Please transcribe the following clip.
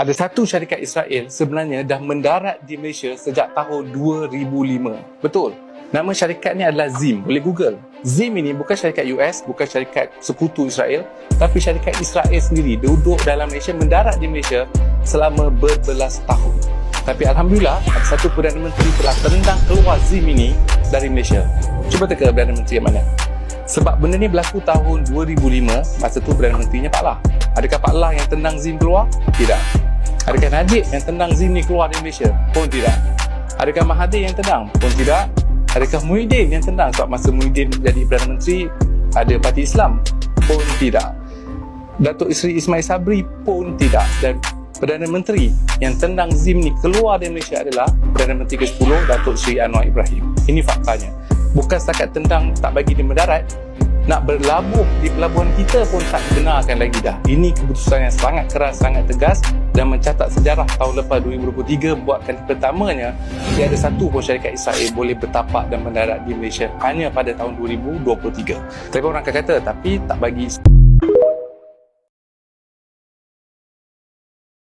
Ada satu syarikat Israel sebenarnya dah mendarat di Malaysia sejak tahun 2005. Betul. Nama syarikat ni adalah Zim. Boleh Google. Zim ini bukan syarikat US, bukan syarikat sekutu Israel, tapi syarikat Israel sendiri duduk dalam Malaysia, mendarat di Malaysia selama berbelas tahun. Tapi Alhamdulillah, ada satu Perdana Menteri telah tendang keluar Zim ini dari Malaysia. Cuba teka Perdana Menteri yang mana? Sebab benda ni berlaku tahun 2005, masa tu Perdana Menterinya Pak Lah. Adakah Pak Lah yang tendang Zim keluar? Tidak. Adakah Najib yang tendang Zim ni keluar dari Malaysia? Pun tidak. Adakah Mahathir yang tendang? Pun tidak. Adakah Muhyiddin yang tendang? Sebab masa Muhyiddin jadi Perdana Menteri, ada Parti Islam? Pun tidak. Datuk Seri Ismail Sabri? Pun tidak. Dan Perdana Menteri yang tendang Zim ni keluar dari Malaysia adalah Perdana Menteri ke-10, Datuk Seri Anwar Ibrahim. Ini faktanya. Bukan setakat tendang tak bagi dia mendarat, nak berlabuh di pelabuhan kita pun tak dibenarkan lagi dah. Ini keputusan yang sangat keras, sangat tegas dan mencatat sejarah tahun lepas 2023 buatkan pertamanya tiada satu pun syarikat Israel boleh bertapak dan mendarat di Malaysia hanya pada tahun 2023. Tapi orang akan kata, tapi tak bagi